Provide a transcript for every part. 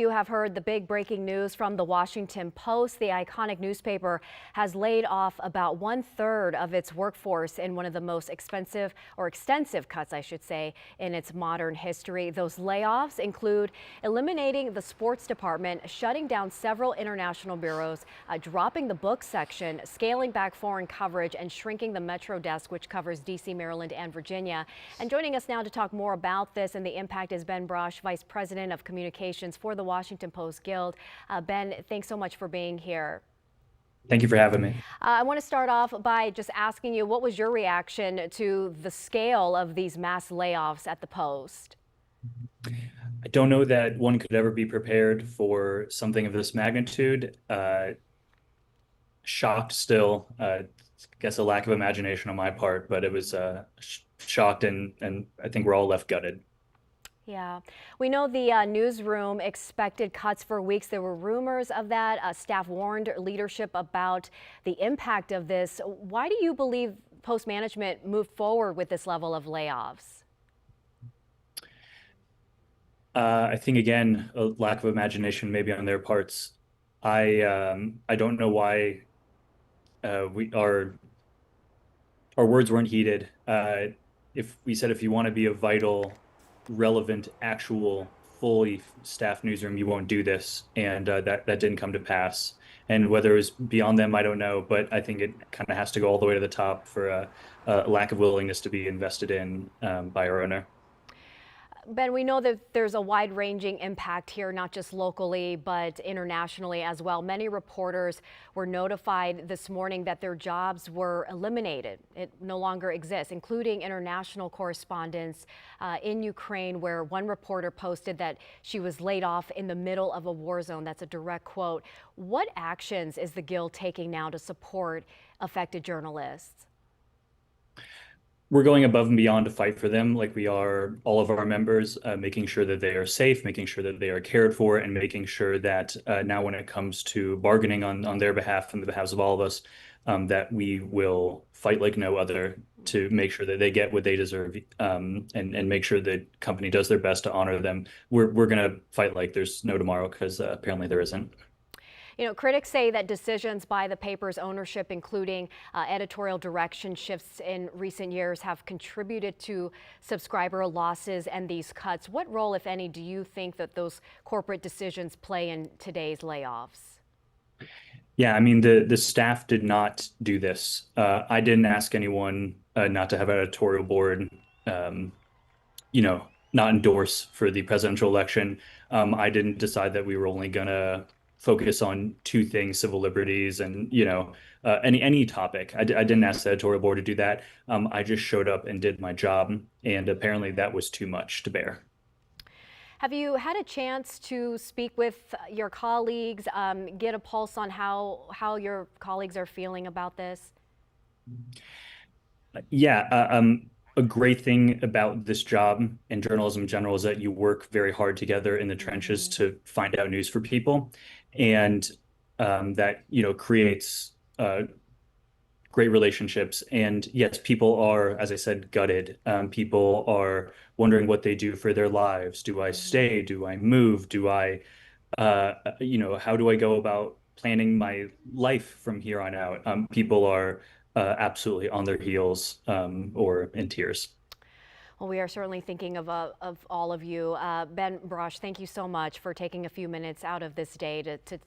You have heard the big breaking news from the Washington Post. The iconic newspaper has laid off about 1/3 of its workforce in one of the most expensive or extensive cuts, I should say, in its modern history. Those layoffs include eliminating the sports department, shutting down several international bureaus, dropping the book section, scaling back foreign coverage, and shrinking the Metro desk, which covers D.C., Maryland, and Virginia. And joining us now to talk more about this and the impact is Ben Brosh, Vice President of Communications for the Washington Post Guild. Ben, thanks so much for being here. Thank you for having me. I want to start off by just asking you, what was your reaction to the scale of these mass layoffs at the Post? I don't know that one could ever be prepared for something of this magnitude. Shocked still, I guess a lack of imagination on my part, but it was shocked and I think we're all left gutted. Yeah, we know the newsroom expected cuts for weeks. There were rumors of that. Staff warned leadership about the impact of this. Why do you believe Post management moved forward with this level of layoffs? I think again, a lack of imagination maybe on their parts. I don't know why our words weren't heeded. If we said if you want to be a vital, relevant, actual, fully staffed newsroom, you won't do this, and that didn't come to pass. And whether it was beyond them, I don't know, but I think it kind of has to go all the way to the top for a lack of willingness to be invested in by our owner. Ben, we know that there's a wide-ranging impact here, not just locally, but internationally as well. Many reporters were notified this morning that their jobs were eliminated. It no longer exists, including international correspondents in Ukraine, where one reporter posted that she was laid off in the middle of a war zone. That's a direct quote. What actions is the Guild taking now to support affected journalists? We're going above and beyond to fight for them, like we are all of our members, making sure that they are safe, making sure that they are cared for, and making sure that now when it comes to bargaining on their behalf and the behalves of all of us, that we will fight like no other to make sure that they get what they deserve, and make sure the company does their best to honor them. We're going to fight like there's no tomorrow, because apparently there isn't. You know, critics say that decisions by the paper's ownership, including editorial direction shifts in recent years, have contributed to subscriber losses and these cuts. What role, if any, do you think that those corporate decisions play in today's layoffs? Yeah, I mean, the staff did not do this. I didn't ask anyone not to have an editorial board, not endorse for the presidential election. I didn't decide that we were only gonna focus on two things: civil liberties and any topic. I didn't ask the editorial board to do that. I just showed up and did my job, and apparently that was too much to bear. Have you had a chance to speak with your colleagues, get a pulse on how your colleagues are feeling about this? Yeah, a great thing about this job and journalism in general is that you work very hard together in the trenches to find out news for people, and that creates great relationships. And yes, people are, as I said, gutted. People are wondering what they do for their lives. Do I stay? Do I move? Do I, how do I go about planning my life from here on out? People are absolutely on their heels, or in tears. Well, we are certainly thinking of all of you. Ben Brosh, thank you so much for taking a few minutes out of this day to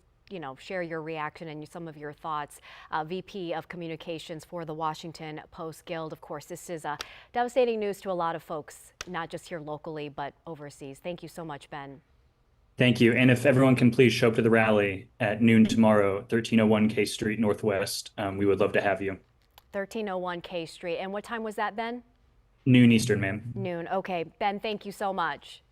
share your reaction and some of your thoughts. VP of Communications for the Washington Post Guild. Of course, this is devastating news to a lot of folks, not just here locally, but overseas. Thank you so much, Ben. Thank you. And if everyone can please show up to the rally at noon tomorrow, 1301 K Street Northwest, we would love to have you. 1301 K Street. And what time was that, Ben? Noon Eastern, ma'am. Noon. Okay. Ben, thank you so much.